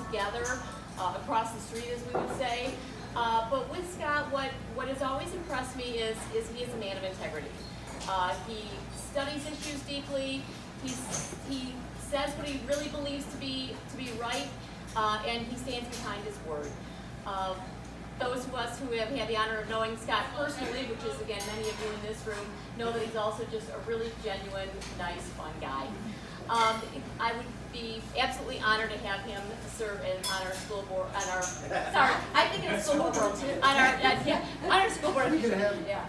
together across the street, as we would say. But with Scott, what has always impressed me is he is a man of integrity. He studies issues deeply. He says what he really believes to be right, and he stands behind his word. Those of us who have had the honor of knowing Scott personally, which is again many of you in this room, know that he's also just a really genuine, nice, fun guy. I would be absolutely honored to have him serve on our school board, I think it's school board too, on our school board. Yeah.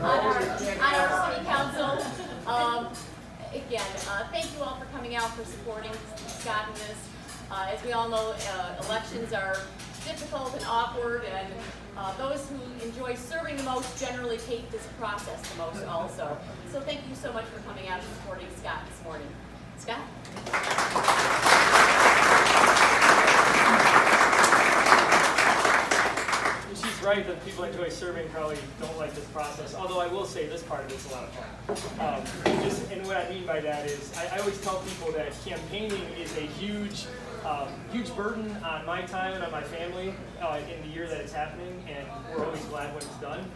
On our city council. Again, thank you all for coming out, for supporting Scott in this. As we all know, elections are difficult and awkward, and those who enjoy serving the most generally take this process the most also. So thank you so much for coming out and supporting Scott this morning. Scott? She's right that people enjoy serving probably don't like this process, although I will say this part of it's a lot of fun. And what I mean by that is, I always tell people that campaigning is a huge burden on my time and on my family in the year that it's happening, and we're always glad when it's done.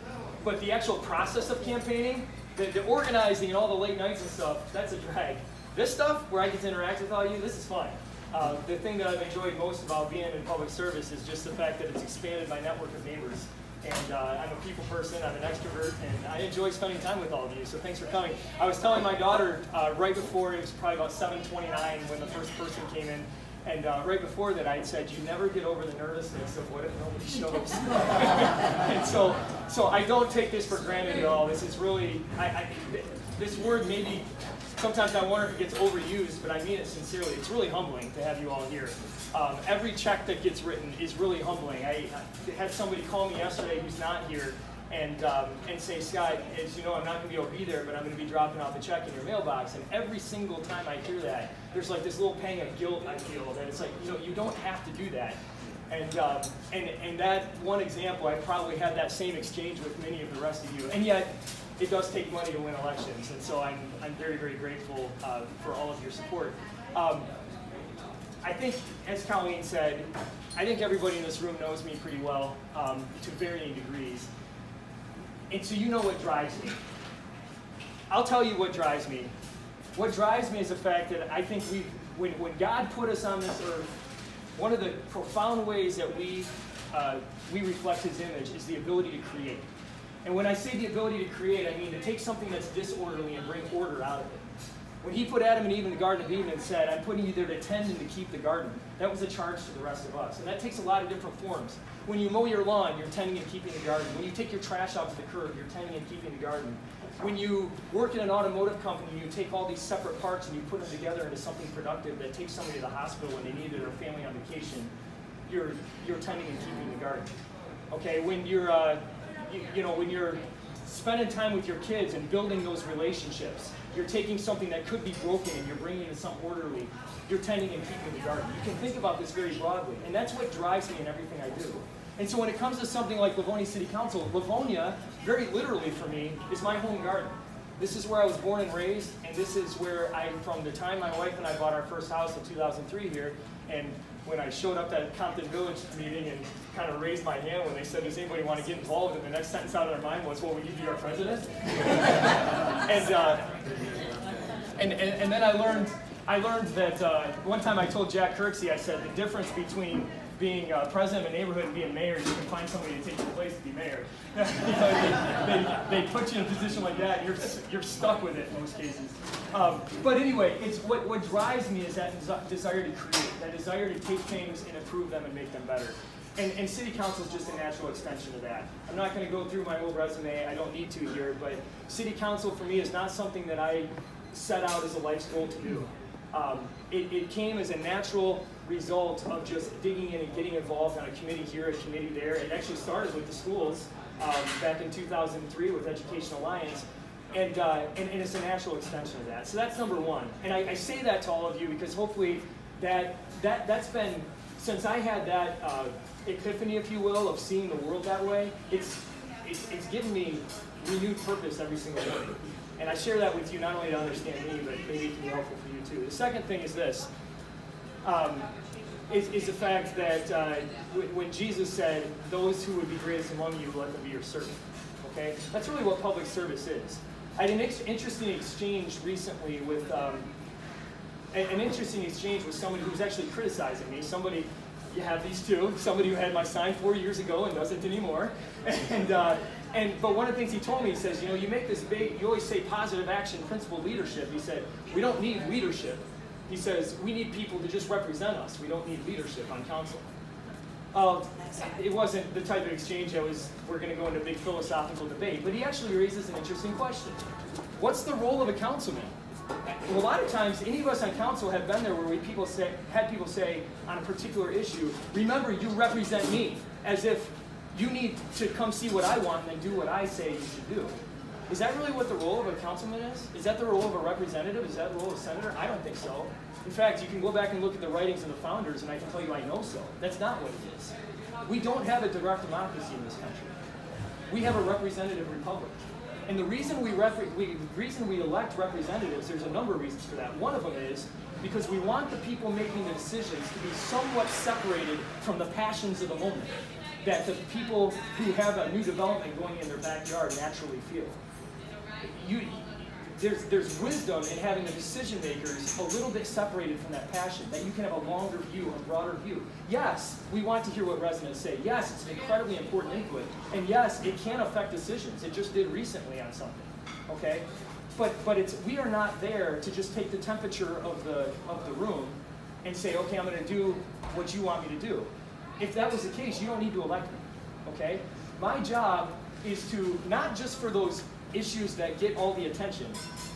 But the actual process of campaigning, the organizing and all the late nights and stuff, that's a drag. This stuff, where I get to interact with all you, this is fun. The thing that I've enjoyed most about being in public service is just the fact that it's expanded my network of neighbors. And I'm a people person, I'm an extrovert, and I enjoy spending time with all of you, so thanks for coming. I was telling my daughter right before, it was probably about 7:29 when the first person came in, and right before that I'd said, you never get over the nervousness of what if nobody shows. And so I don't take this for granted at all. This is really, this word maybe, sometimes I wonder if it gets overused, but I mean it sincerely. It's really humbling to have you all here. Every check that gets written is really humbling. I had somebody call me yesterday who's not here and say, Scott, as you know, I'm not going to be able to be there, but I'm going to be dropping off a check in your mailbox. And every single time I hear that, there's like this little pang of guilt I feel that it's like, you don't have to do that. And that one example, I probably had that same exchange with many of the rest of you. And yet, it does take money to win elections, and so I'm very, very grateful for all of your support. I think, as Colleen said, I think everybody in this room knows me pretty well to varying degrees. And so you know what drives me. I'll tell you what drives me. What drives me is the fact that I think when God put us on this earth, one of the profound ways that we reflect His image is the ability to create. And when I say the ability to create, I mean to take something that's disorderly and bring order out of it. When He put Adam and Eve in the Garden of Eden and said, I'm putting you there to tend and to keep the garden, that was a charge to the rest of us. And that takes a lot of different forms. When you mow your lawn, you're tending and keeping the garden. When you take your trash out to the curb, you're tending and keeping the garden. When you work in an automotive company, you take all these separate parts and you put them together into something productive that takes somebody to the hospital when they need it or family on vacation, you're tending and keeping the garden. Okay, when you're when you're spending time with your kids and building those relationships, you're taking something that could be broken and you're bringing it to something orderly. You're tending and keeping the garden. You can think about this very broadly, and that's what drives me in everything I do. And so when it comes to something like Livonia City Council, Livonia, very literally for me, is my home garden. This is where I was born and raised, and this is where from the time my wife and I bought our first house in 2003 here, and when I showed up at Compton Village meeting and kind of raised my hand when they said, does anybody want to get involved? And the next sentence out of their mind was, well, will you be our president? And then I learned that one time I told Jack Kirksey, I said, the difference between being president of a neighborhood and being mayor is you can find somebody to take your place to be mayor. They put you in a position like that, you're stuck with it in most cases. But anyway, it's what drives me is that desire to create, that desire to take things and improve them and make them better. And city council is just a natural extension of that. I'm not going to go through my whole resume, I don't need to here, but city council for me is not something that I set out as a life's goal to do. It came as a natural result of just digging in and getting involved on a committee here, a committee there. It actually started with the schools back in 2003 with Education Alliance, and it's a natural extension of that. So that's number one. And I say that to all of you because hopefully that's been, since I had that epiphany, if you will, of seeing the world that way, it's given me renewed purpose every single morning. And I share that with you not only to understand me, but maybe it can be helpful for you too. The second thing is this. is the fact that when Jesus said, those who would be greatest among you, let them be your servant. Okay? That's really what public service is. I had an interesting exchange recently with somebody who was actually criticizing me. Somebody, you have these two, somebody who had my sign 4 years ago and doesn't anymore. But one of the things he told me, he says, you make this big, you always say positive action, principled leadership. He said, we don't need leadership. He says, we need people to just represent us. We don't need leadership on council. It wasn't the type of exchange that we're going to go into a big philosophical debate, but he actually raises an interesting question. What's the role of a councilman? A lot of times, any of us on council have been there where had people say on a particular issue, remember, you represent me, as if you need to come see what I want and then do what I say you should do. Is that really what the role of a councilman is? Is that the role of a representative? Is that the role of a senator? I don't think so. In fact, you can go back and look at the writings of the founders, and I can tell you I know so. That's not what it is. We don't have a direct democracy in this country. We have a representative republic. And the reason we elect representatives, there's a number of reasons for that. One of them is because we want the people making the decisions to be somewhat separated from the passions of the moment that the people who have a new development going in their backyard naturally feel. There's wisdom in having the decision makers a little bit separated from that passion, that you can have a longer view, a broader view. Yes, we want to hear what residents say. Yes, it's an incredibly important input. And yes, it can affect decisions. It just did recently on something. Okay? But we are not there to just take the temperature of the room and say, okay, I'm going to do what you want me to do. If that was the case, you don't need to elect me. Okay? My job is to, not just for those issues that get all the attention.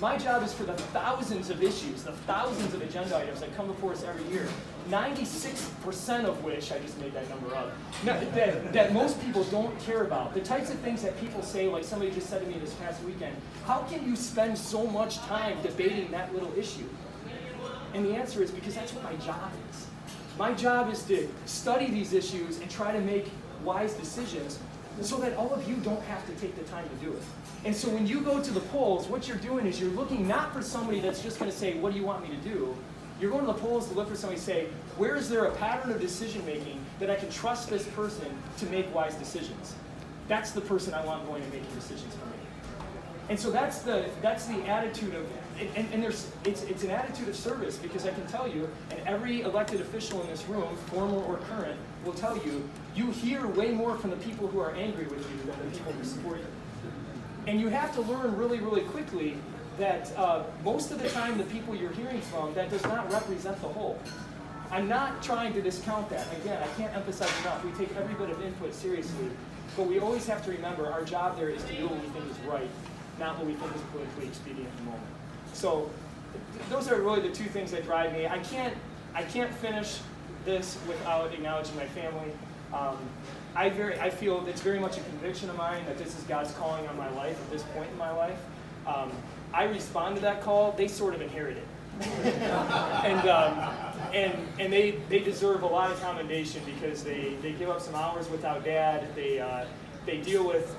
My job is for the thousands of issues, the thousands of agenda items that come before us every year, 96% of which, I just made that number up, that most people don't care about. The types of things that people say, like somebody just said to me this past weekend, how can you spend so much time debating that little issue? And the answer is because that's what my job is. My job is to study these issues and try to make wise decisions so that all of you don't have to take the time to do it. And so when you go to the polls, what you're doing is you're looking not for somebody that's just going to say, what do you want me to do? You're going to the polls to look for somebody to say, where is there a pattern of decision making that I can trust this person to make wise decisions? That's the person I want going and making decisions for me. And so that's the attitude of, it's an attitude of service, because I can tell you, and every elected official in this room, former or current, will tell you, you hear way more from the people who are angry with you than the people who support you. And you have to learn really, really quickly that most of the time the people you're hearing from, that does not represent the whole. I'm not trying to discount that. Again, I can't emphasize enough. We take every bit of input seriously, but we always have to remember our job there is to do what we think is right, not what we think is politically expedient at the moment. So those are really the two things that drive me. I can't finish this without acknowledging my family. I feel it's very much a conviction of mine that this is God's calling on my life at this point in my life. I respond to that call. They sort of inherit it. and they deserve a lot of commendation because they give up some hours without Dad. They deal with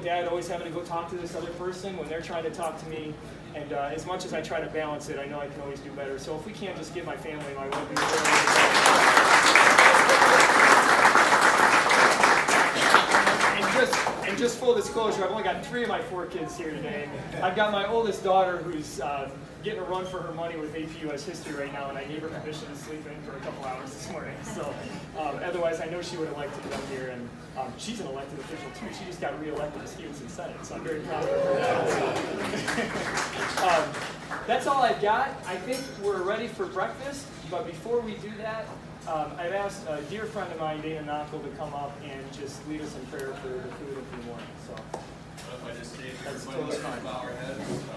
Dad always having to go talk to this other person when they're trying to talk to me. And as much as I try to balance it, I know I can always do better. So if we can't just give my family my well-being. And just full disclosure, I've only got 3 of my 4 kids here today. I've got my oldest daughter who's getting a run for her money with AP US History right now, and I gave her permission to sleep in for a couple hours this morning. So otherwise, I know she would have liked to come here, and she's an elected official too. She just got re-elected to Stevenson Senate, so I'm very proud of her for that. That's all I've got. I think we're ready for breakfast, but before we do that, I've asked a dear friend of mine, Dana Knuckle, to come up and just lead us in prayer for the food of the morning. So that's totally fine.